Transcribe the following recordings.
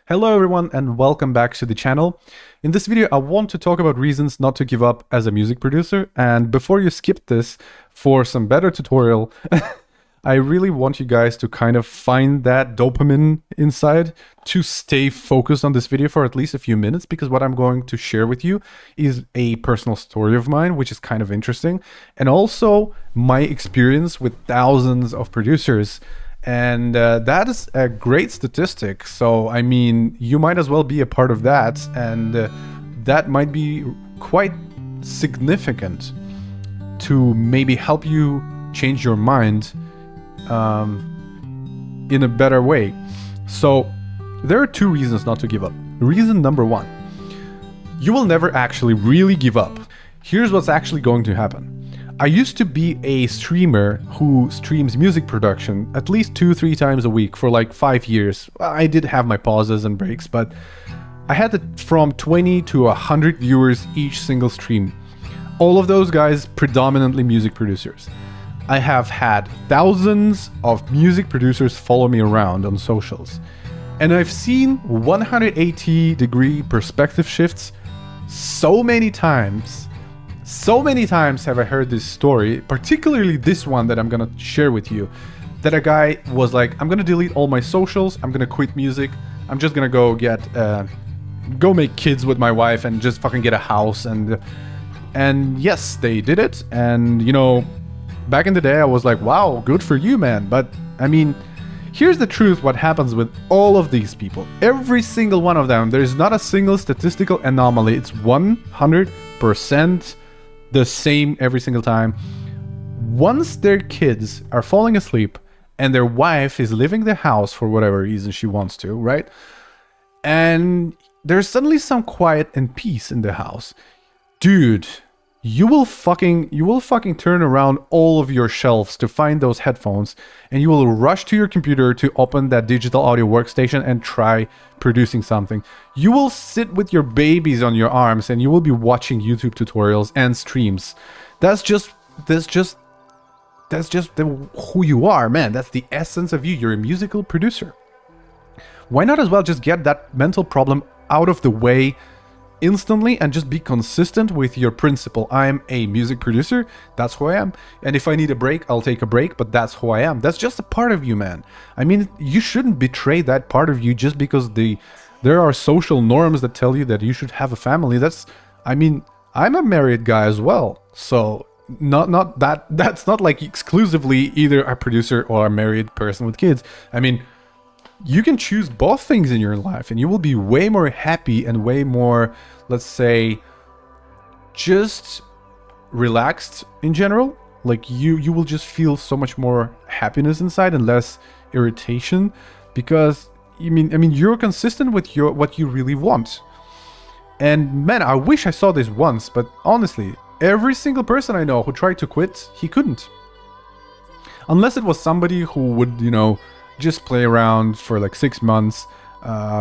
Hello everyone and welcome back to the channel. In this video I want to talk about reasons not to give up as a music producer, and before you skip this for some better tutorial, I really want you guys to kind of find that dopamine inside to stay focused on this video for at least a few minutes, because what I'm going to share with you is a personal story of mine which is kind of interesting, and also my experience with thousands of producers. And that is a great statistic. So, I mean, you might as well be a part of that. And that might be quite significant to maybe help you change your mind in a better way. So, there are two reasons not to give up. Reason number one, you will never actually really give up. Here's what's actually going to happen. I used to be a streamer who streams music production at least 2-3 times a week for like 5 years. I did have my pauses and breaks, but I had from 20 to 100 viewers each single stream. All of those guys predominantly music producers. I have had thousands of music producers follow me around on socials. And I've seen 180-degree perspective shifts so many times. So many times have I heard this story, particularly this one that I'm gonna share with you, that a guy was like, I'm gonna delete all my socials, I'm gonna quit music, I'm just gonna go make kids with my wife and just fucking get a house. And yes, they did it. And you know, back in the day I was like, wow, good for you, man. But I mean, here's the truth, what happens with all of these people. Every single one of them, there's not a single statistical anomaly. It's 100% the same every single time. Once their kids are falling asleep and their wife is leaving the house for whatever reason she wants to, right? And there's suddenly some quiet and peace in the house. Dude, you will fucking turn around all of your shelves to find those headphones, and you will rush to your computer to open that digital audio workstation and try producing something. You will sit with your babies on your arms and you will be watching YouTube tutorials and streams. That's just who you are, man. That's the essence of you. You're a musical producer. Why not as well just get that mental problem out of the way instantly and just be consistent with your principle. I'm a music producer, that's who I am, and if I need a break, I'll take a break, but that's who I am. That's just a part of you, man. I mean, you shouldn't betray that part of you just because there are social norms that tell you that you should have a family. I mean, I'm a married guy as well, so that's not like exclusively either a producer or a married person with kids. I mean, you can choose both things in your life and you will be way more happy and way more, let's say, just relaxed in general. Like you will just feel so much more happiness inside and less irritation, because I mean you're consistent with what you really want. And man, I wish I saw this once, but honestly, every single person I know who tried to quit, he couldn't. Unless it was somebody who would, you know, just play around for like 6 months,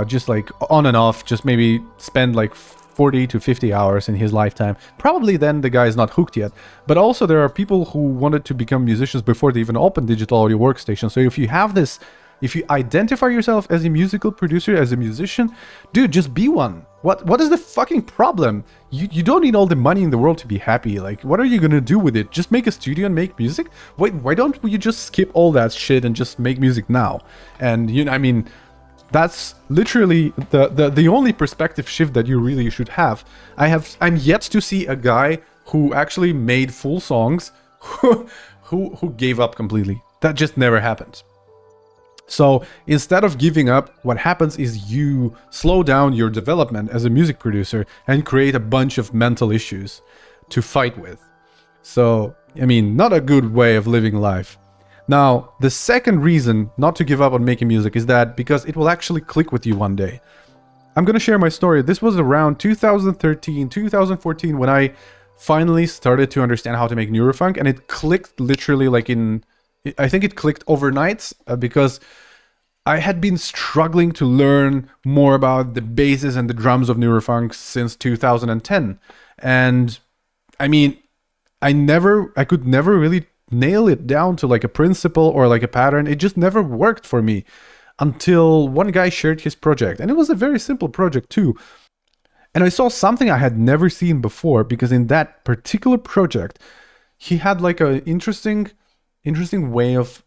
just like on and off, just maybe spend like 40 to 50 hours in his lifetime. Probably then the guy is not hooked yet. But also there are people who wanted to become musicians before they even opened digital audio workstation. So if you have this, if you identify yourself as a musical producer, as a musician, dude, just be one. What is the fucking problem? You don't need all the money in the world to be happy. Like, what are you gonna do with it? Just make a studio and make music? Wait, why don't you just skip all that shit and just make music now? And you know, I mean, that's literally the only perspective shift that you really should have. I'm yet to see a guy who actually made full songs who gave up completely. That just never happened. So instead of giving up, what happens is you slow down your development as a music producer and create a bunch of mental issues to fight with. So, I mean, not a good way of living life. Now, the second reason not to give up on making music is that because it will actually click with you one day. I'm gonna share my story. This was around 2013, 2014 when I finally started to understand how to make Neurofunk, and it clicked literally like I think it clicked overnight, because I had been struggling to learn more about the basses and the drums of Neurofunk since 2010. And I mean, I could never really nail it down to like a principle or like a pattern. It just never worked for me. until one guy shared his project, and it was a very simple project too. And I saw something I had never seen before, because in that particular project, he had like a interesting way of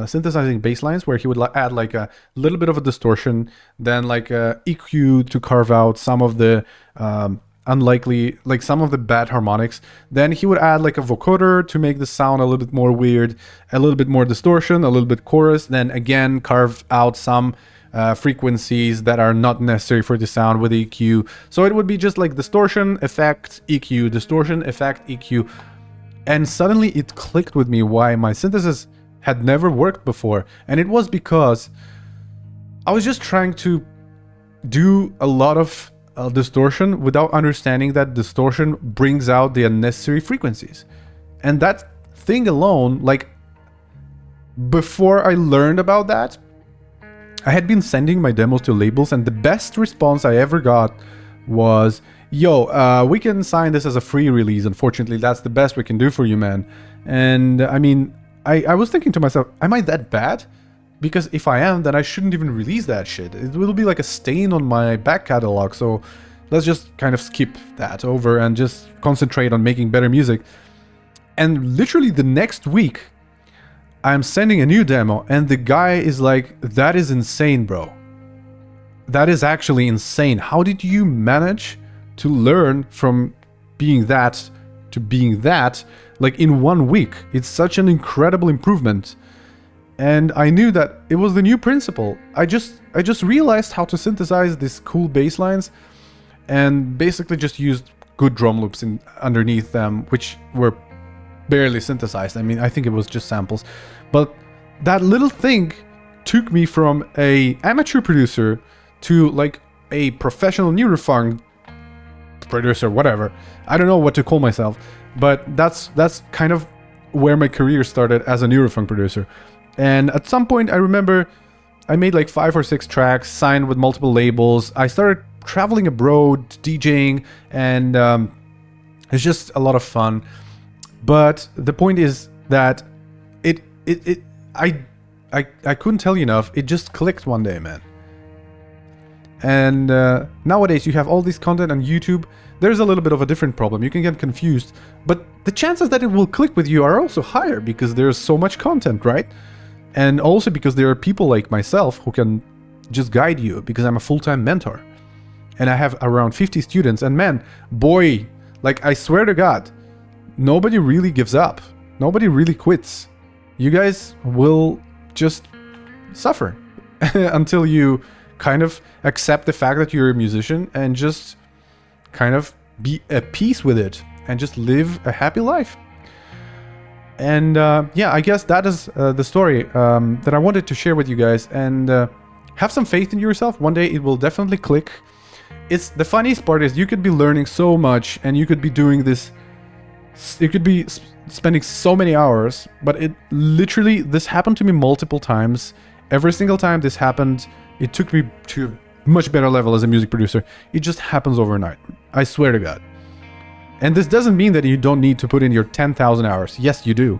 synthesizing bass lines, where he would add like a little bit of a distortion, then like a EQ to carve out some of the unlikely, like some of the bad harmonics. Then he would add like a vocoder to make the sound a little bit more weird, a little bit more distortion, a little bit chorus, then again carve out some frequencies that are not necessary for the sound with EQ. So it would be just like distortion, effect, EQ, distortion, effect, EQ. And suddenly it clicked with me why my synthesis had never worked before. And it was because I was just trying to do a lot of distortion without understanding that distortion brings out the unnecessary frequencies. And that thing alone, like, before I learned about that, I had been sending my demos to labels, and the best response I ever got was, yo, we can sign this as a free release. Unfortunately, that's the best we can do for you, man. And I mean, I was thinking to myself, am I that bad? Because if I am, then I shouldn't even release that shit. It will be like a stain on my back catalog. So let's just kind of skip that over and just concentrate on making better music. And literally the next week, I'm sending a new demo, and the guy is like, that is insane, bro. That is actually insane. How did you manage to learn from being that to being that, like, in 1 week? It's such an incredible improvement. And I knew that it was the new principle. I just realized how to synthesize these cool bass lines, and basically just used good drum loops underneath them, which were barely synthesized. I mean, I think it was just samples. But that little thing took me from a amateur producer to like a professional Neurofunk producer, whatever. I don't know what to call myself, but that's kind of where my career started as a Neurofunk producer. And at some point, I remember I made like 5 or 6 tracks, signed with multiple labels. I started traveling abroad, DJing, and it's just a lot of fun. But the point is that I couldn't tell you enough. It just clicked one day, man. And nowadays you have all this content on YouTube. There's a little bit of a different problem. You can get confused, but the chances that it will click with you are also higher because there's so much content, right? And also because there are people like myself who can just guide you, because I'm a full-time mentor. And I have around 50 students, and man, boy, like, I swear to God, nobody really gives up. Nobody really quits. You guys will just suffer until you kind of accept the fact that you're a musician and just kind of be at peace with it and just live a happy life. And yeah, I guess that is the story that I wanted to share with you guys. And have some faith in yourself. One day it will definitely click. It's the funniest part is you could be learning so much, and you could be doing this. You could be spending so many hours, but it literally, this happened to me multiple times. Every single time this happened, it took me to a much better level as a music producer. It just happens overnight. I swear to God. And this doesn't mean that you don't need to put in your 10,000 hours. Yes, you do.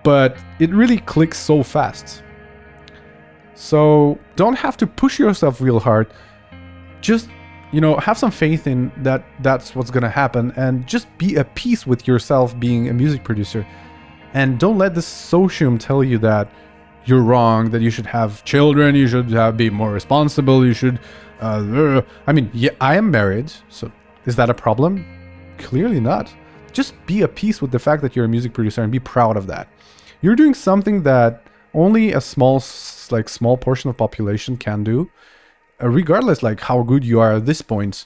But it really clicks so fast. So don't have to push yourself real hard. Just, you know, have some faith in that that's what's gonna happen, and just be at peace with yourself being a music producer. And don't let the socium tell you that you're wrong, that you should have children, you should be more responsible, you should... I mean, yeah, I am married, so is that a problem? Clearly not. Just be at peace with the fact that you're a music producer and be proud of that. You're doing something that only a small portion of population can do. Regardless, like, how good you are at this point,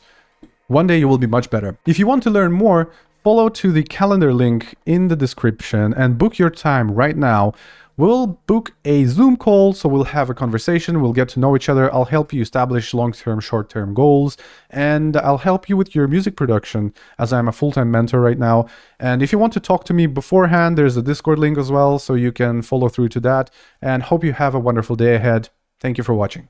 one day you will be much better. If you want to learn more, follow to the calendar link in the description and book your time right now. We'll book a Zoom call, so we'll have a conversation, we'll get to know each other, I'll help you establish long-term, short-term goals, and I'll help you with your music production, as I'm a full-time mentor right now. And if you want to talk to me beforehand, there's a Discord link as well, so you can follow through to that, and hope you have a wonderful day ahead. Thank you for watching.